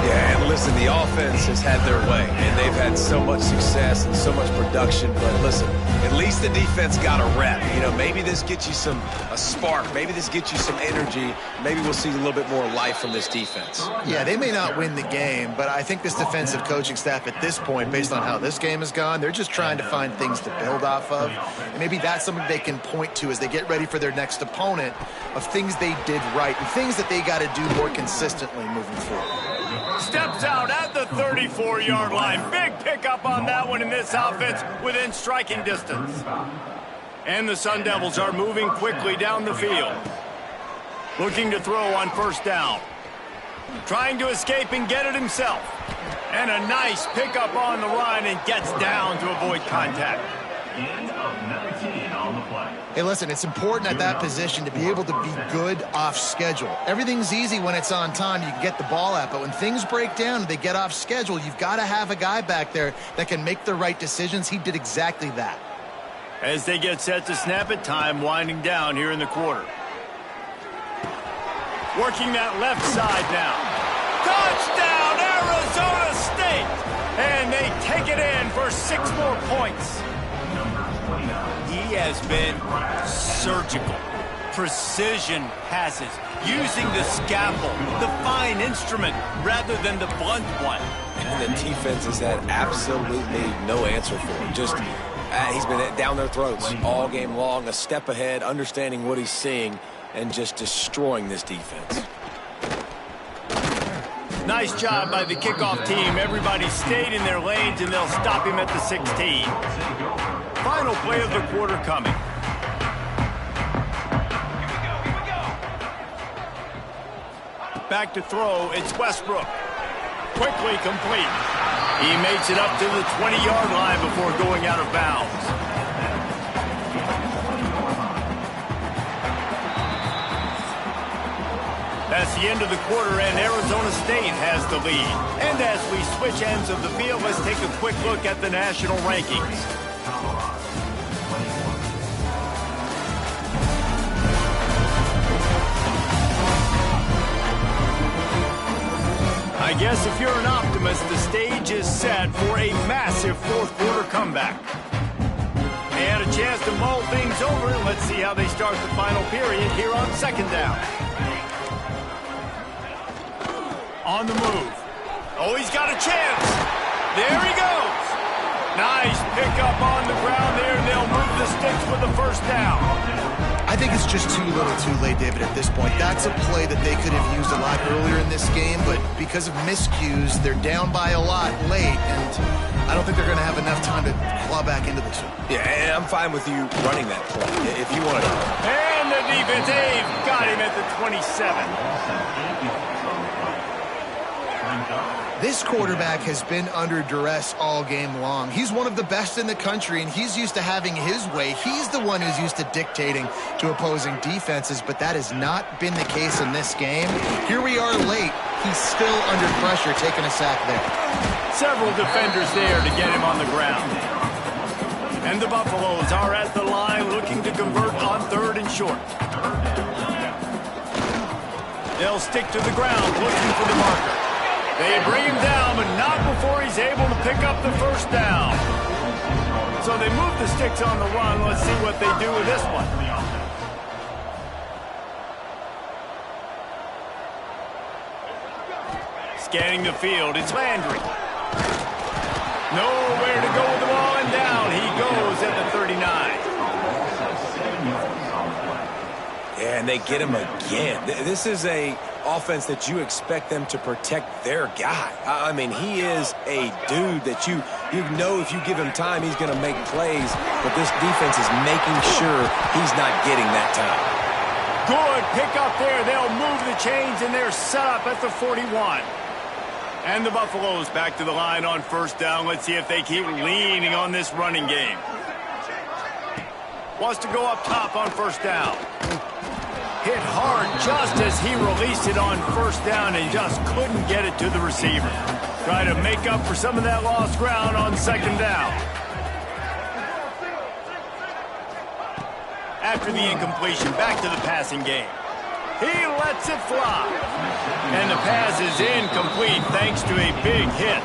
Yeah, and listen, the offense has had their way, and they've had so much success and so much production. But listen, at least the defense got a rep. You know, maybe this gets you a spark. Maybe this gets you some energy. Maybe we'll see a little bit more life from this defense. Yeah, they may not win the game, but I think this defensive coaching staff at this point, based on how this game has gone, they're just trying to find things to build off of. And maybe that's something they can point to as they get ready for their next opponent of things they did right and things that they got to do more consistently moving forward. Steps out at the 34-yard line. Big pickup on that one in this offense within striking distance. And the Sun Devils are moving quickly down the field. Looking to throw on first down. Trying to escape and get it himself. And a nice pickup on the run and gets down to avoid contact. End of 19 on the play. Hey, listen, it's important at that position to be able to be good off schedule. Everything's easy when it's on time. You can get the ball out, but when things break down and they get off schedule, you've got to have a guy back there that can make the right decisions. He did exactly that. As they get set to snap it, time winding down here in the quarter. Working that left side now. Touchdown, Arizona State! And they take it in for 6 more points. He has been surgical. Precision passes. Using the scalpel, the fine instrument, rather than the blunt one. And the defense has had absolutely no answer for him. Just, he's been down their throats all game long, a step ahead, understanding what he's seeing, and just destroying this defense. Nice job by the kickoff team. Everybody stayed in their lanes, and they'll stop him at the 16. Final play of the quarter coming. Back to throw, it's Westbrook. Quickly complete. He makes it up to the 20-yard line before going out of bounds. That's the end of the quarter, and Arizona State has the lead. And as we switch ends of the field, let's take a quick look at the national rankings. I guess if you're an optimist, the stage is set for a massive fourth-quarter comeback. They had a chance to mull things over, and let's see how they start the final period here on second down. On the move. Oh, he's got a chance. There he goes. Nice pickup on the ground there, and they'll move the sticks for the first down. I think it's just too little too late, David, at this point. That's a play that they could have used a lot earlier in this game, but because of miscues, they're down by a lot late, and I don't think they're going to have enough time to claw back into this one. Yeah, and I'm fine with you running that play if you want to. And the defense, they've got him at the 27. This quarterback has been under duress all game long. He's one of the best in the country, and he's used to having his way. He's the one who's used to dictating to opposing defenses, but that has not been the case in this game. Here we are late. He's still under pressure, taking a sack there. Several defenders there to get him on the ground. And the Buffaloes are at the line looking to convert on third and short. They'll stick to the ground looking for the marker. They bring him down, but not before he's able to pick up the first down. So they move the sticks on the run. Let's see what they do with this one. Scanning the field, it's Landry. Nowhere to go with the ball, and down he goes at the 39. Yeah, and they get him again. This is a offense that you expect them to protect their guy. I mean, he is a dude that you know if you give him time, he's going to make plays, but this defense is making sure he's not getting that time. Good pick up there. They'll move the chains, and they're set up at the 41. And the Buffaloes back to the line on first down. Let's see if they keep leaning on this running game. Wants to go up top on first down. Hit hard just as he released it on first down and just couldn't get it to the receiver. Try to make up for some of that lost ground on second down. After the incompletion, back to the passing game. He lets it fly. And the pass is incomplete thanks to a big hit.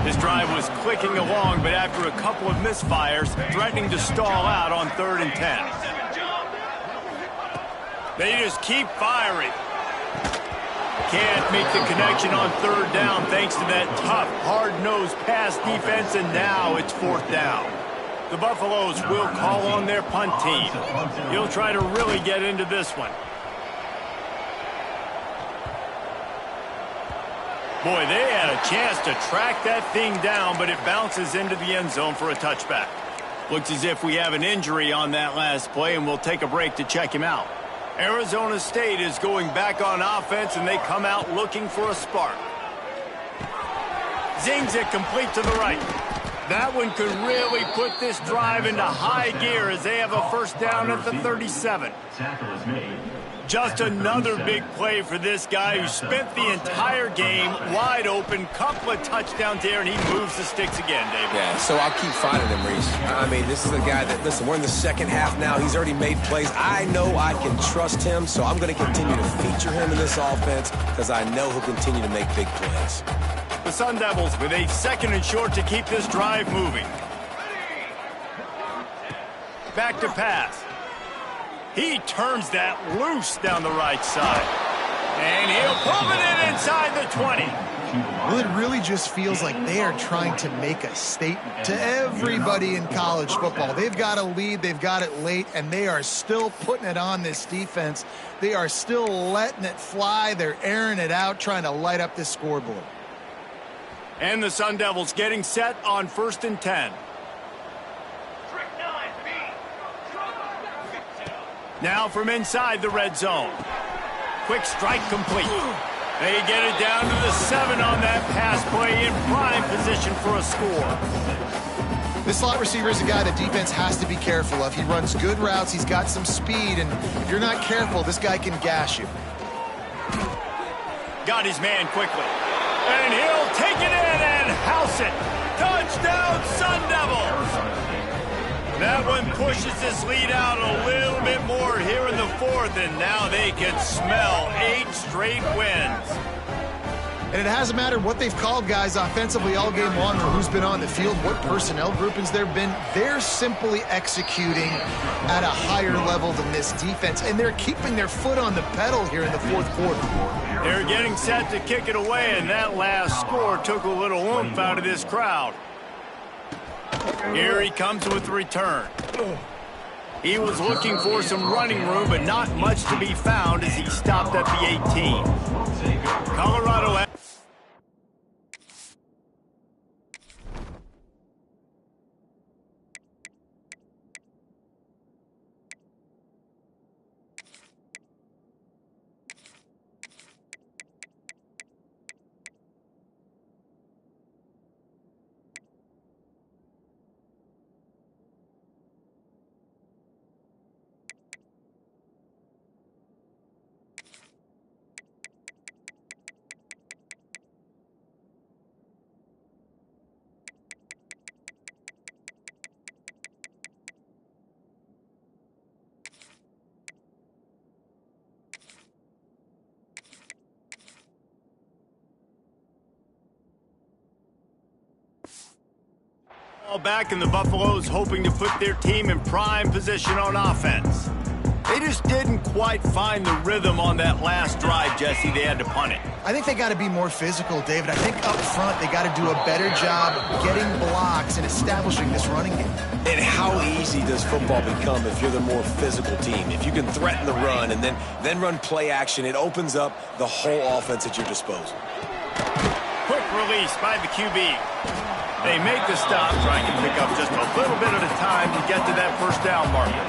This drive was clicking along, but after a couple of misfires, threatening to stall out on 3rd and 10. They just keep firing. Can't make the connection on 3rd down thanks to that tough, hard-nosed pass defense, and now it's 4th down. The Buffaloes will call on their punt team. He'll try to really get into this one. Boy, they had a chance to track that thing down, but it bounces into the end zone for a touchback. Looks as if we have an injury on that last play, and we'll take a break to check him out. Arizona State is going back on offense, and they come out looking for a spark. Zings it complete to the right. That one could really put this drive into high gear as they have a 1st down at the 37. Just another big play for this guy who spent the entire game wide open. Couple of touchdowns there, and he moves the sticks again, David. Yeah, so I'll keep finding him, Reese. I mean, this is a guy that, listen, we're in the 2nd half now. He's already made plays. I know I can trust him, so I'm going to continue to feature him in this offense because I know he'll continue to make big plays. The Sun Devils with a 2nd and short to keep this drive moving. Back to pass. He turns that loose down the right side. And he'll pump it in inside the 20. Well, it really just feels like they are trying to make a statement to everybody in college football. They've got a lead, they've got it late, and they are still putting it on this defense. They are still letting it fly. They're airing it out, trying to light up this scoreboard. And the Sun Devils getting set on 1st and 10. Now from inside the red zone. Quick strike complete. They get it down to the 7 on that pass play, in prime position for a score. This slot receiver is a guy the defense has to be careful of. He runs good routes. He's got some speed, and if you're not careful, this guy can gash you. Got his man quickly. And he'll take it in and house it. Touchdown, Sun Devils! That one pushes this lead out a little bit more here in the 4th, and now they can smell 8 straight wins. And it hasn't mattered what they've called guys offensively all game long or who's been on the field, what personnel groupings there have been. They're simply executing at a higher level than this defense, and they're keeping their foot on the pedal here in the 4th quarter. They're getting set to kick it away, and that last score took a little oomph out of this crowd. Here he comes with the return. He was looking for some running room, but not much to be found as he stopped at the 18. Colorado. Back in the Buffaloes hoping to put their team in prime position on offense. They just didn't quite find the rhythm on that last drive, Jesse. They had to punt it. I think they got to be more physical, David. I think up front they got to do a better job getting blocks and establishing this running game. And how easy does football become if you're the more physical team? If you can threaten the run and then run play action, it opens up the whole offense at your disposal. Quick release by the QB. They make the stop, trying to pick up just a little bit at a time to get to that 1st down marker.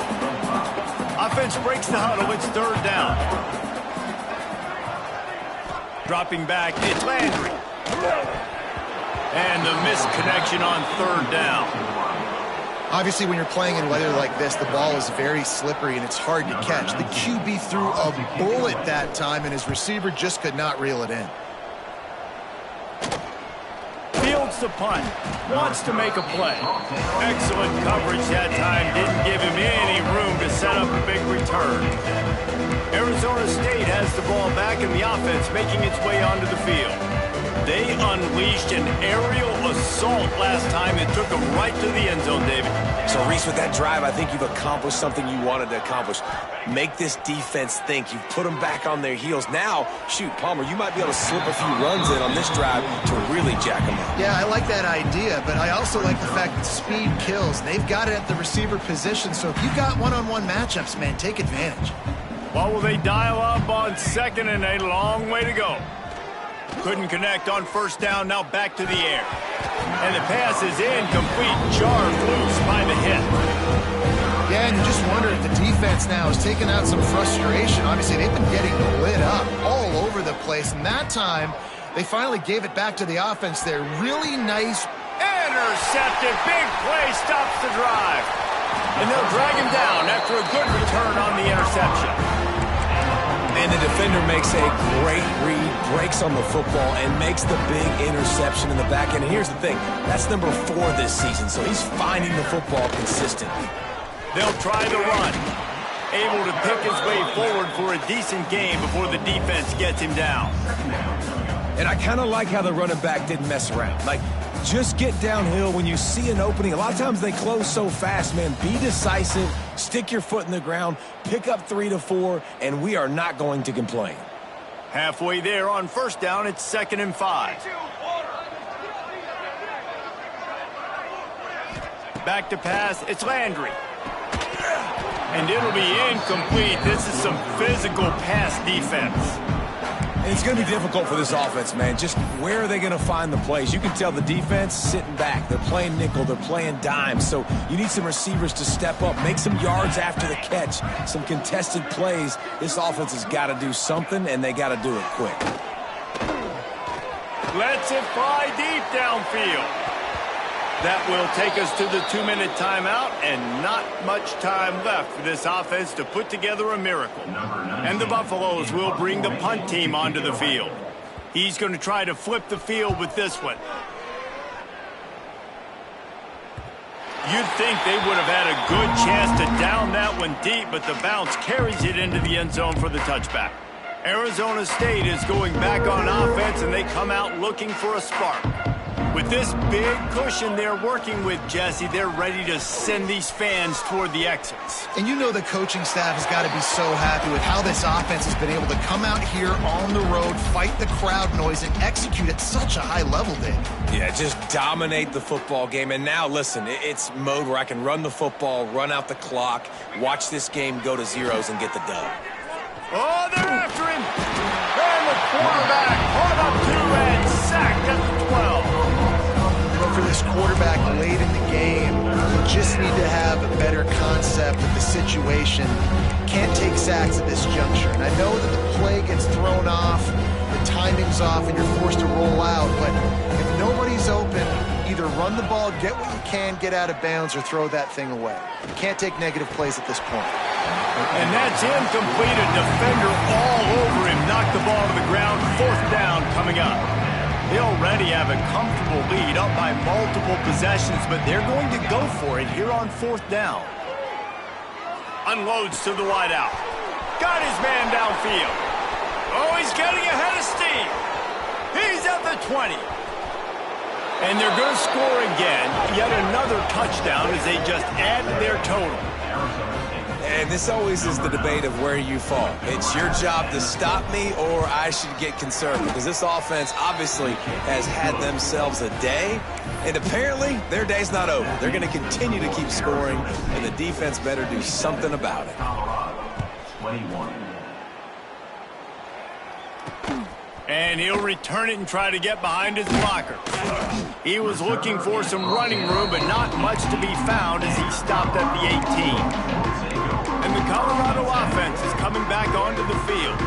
Offense breaks the huddle. It's 3rd down. Dropping back, it's Landry. And the misconnection on 3rd down. Obviously, when you're playing in weather like this, the ball is very slippery and it's hard to catch. The QB threw a bullet that time, and his receiver just could not reel it in. Fields the punt. Wants to make a play. Excellent coverage that time. Didn't give him any room to set up a big return. Arizona State has the ball back and the offense making its way onto the field. They unleashed an aerial assault last time. It took them right to the end zone, David. So, Reese, with that drive, I think you've accomplished something you wanted to accomplish. Make this defense think. You've put them back on their heels. Now, shoot, Palmer, you might be able to slip a few runs in on this drive to really jack them up. Yeah, I like that idea, but I also like the fact that speed kills. They've got it at the receiver position, so if you've got one-on-one matchups, man, take advantage. What will they dial up on second and a long way to go? Couldn't connect on first down, now back to the air. And the pass is incomplete, jarred loose by the hit. Yeah, and you just wonder if the defense now is taking out some frustration. Obviously, they've been getting lit up all over the place, and that time, they finally gave it back to the offense there. Really nice. Intercepted, big play, stops the drive. And they'll drag him down after a good return on the interception. And the defender makes a great read, breaks on the football, and makes the big interception in the back end. And here's the thing, that's number 4 this season, so he's finding the football consistently. They'll try the run. Able to pick his way forward for a decent game before the defense gets him down. And I kind of like how the running back didn't mess around. Like, just get downhill when you see an opening. A lot of times they close so fast, man. Be decisive, stick your foot in the ground, pick up 3 to 4, and we are not going to complain. Halfway there on first down, it's 2nd and 5. Back to pass, it's Landry. And it'll be incomplete. This is some physical pass defense. And it's going to be difficult for this offense, man. Just where are they going to find the plays? You can tell the defense sitting back. They're playing nickel. They're playing dime. So you need some receivers to step up, make some yards after the catch, some contested plays. This offense has got to do something, and they got to do it quick. Lets it fly deep downfield. That will take us to the 2-minute timeout, and not much time left for this offense to put together a miracle. And the Buffaloes will bring the punt team onto the field. He's going to try to flip the field with this one. You'd think they would have had a good chance to down that one deep, but the bounce carries it into the end zone for the touchback. Arizona State is going back on offense, and they come out looking for a spark. With this big cushion they're working with, Jesse, they're ready to send these fans toward the exits. And you know the coaching staff has got to be so happy with how this offense has been able to come out here on the road, fight the crowd noise, and execute at such a high level, Dave. Yeah, just dominate the football game. And now, listen, it's mode where I can run the football, run out the clock, watch this game go to zeros and get the dub. Oh, they're after him. And the quarterback caught up to and sacked at the 12. For this quarterback late in the game, you just need to have a better concept of the situation. Can't take sacks at this juncture. And I know that the play gets thrown off, the timing's off, and you're forced to roll out. But if nobody's open, either run the ball, get what you can, get out of bounds, or throw that thing away. You can't take negative plays at this point. And that's incomplete. A defender all over him. Knocked the ball to the ground. 4th down coming up. They already have a comfortable lead, up by multiple possessions, but they're going to go for it here on 4th down. Unloads to the wideout. Got his man downfield. Oh, he's getting ahead of steam. He's at the 20. And they're going to score again. Yet another touchdown as they just added their total. And this always is the debate of where you fall. It's your job to stop me, or I should get concerned, because this offense obviously has had themselves a day, and apparently their day's not over. They're going to continue to keep scoring, and the defense better do something about it. 21. And he'll return it and try to get behind his blocker. He was looking for some running room, but not much to be found as he stopped at the 18. And the Colorado offense is coming back onto the field.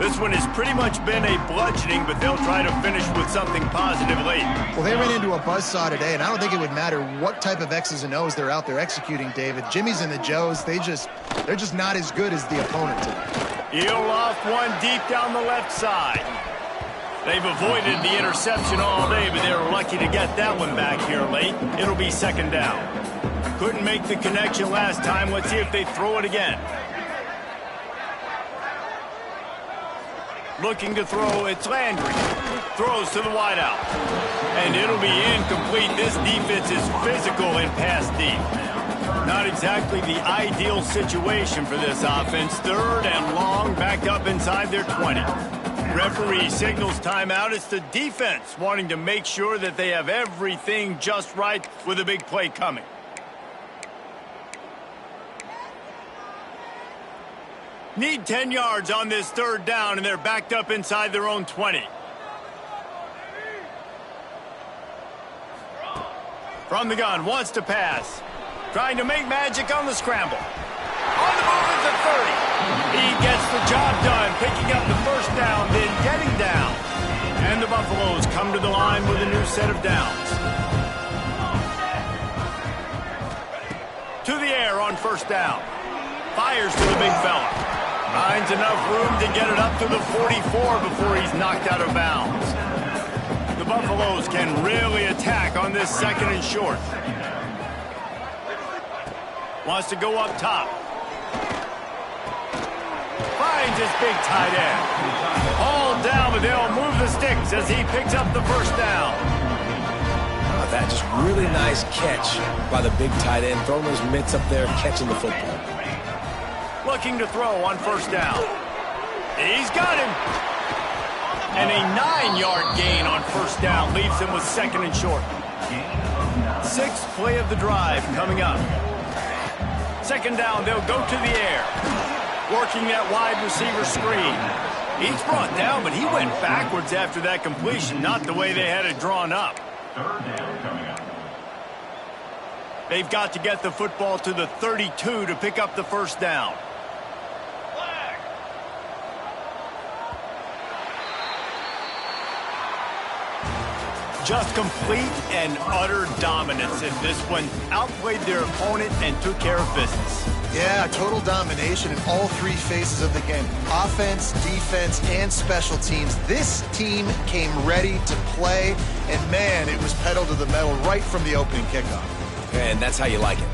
This one has pretty much been a bludgeoning, but they'll try to finish with something positive late. Well, they ran into a buzzsaw today, and I don't think it would matter what type of X's and O's they're out there executing, David. Jimmy's and the Joes, they're just not as good as the opponent today. He'll off one deep down the left side. They've avoided the interception all day, but they were lucky to get that one back here late. It'll be 2nd down. Couldn't make the connection last time. Let's see if they throw it again. Looking to throw, it's Landry. Throws to the wideout. And it'll be incomplete. This defense is physical and pass deep. Not exactly the ideal situation for this offense. 3rd and long, back up inside their 20. Referee signals timeout. It's the defense wanting to make sure that they have everything just right with a big play coming. Need 10 yards on this 3rd down, and they're backed up inside their own 20. From the gun, wants to pass. Trying to make magic on the scramble. On the move at the 30. He gets the job done, picking up the 1st down, then getting down. And the Buffaloes come to the line with a new set of downs. To the air on 1st down. Fires to the big fella. Finds enough room to get it up to the 44 before he's knocked out of bounds. The Buffaloes can really attack on this 2nd and short. Wants to go up top. Finds his big tight end. All down, but they'll move the sticks as he picks up the 1st down. That just really nice catch by the big tight end. Throwing those mitts up there, catching the football. Looking to throw on 1st down. He's got him. And a 9-yard gain on 1st down leaves him with 2nd and short. 6th play of the drive coming up. 2nd down, they'll go to the air. Working that wide receiver screen. He's brought down, but he went backwards after that completion, not the way they had it drawn up. 3rd down coming up. They've got to get the football to the 32 to pick up the 1st down. Just complete and utter dominance in this one. Outplayed their opponent and took care of business. Yeah, total domination in all 3 phases of the game. Offense, defense, and special teams. This team came ready to play, and man, it was pedal to the metal right from the opening kickoff. And that's how you like it.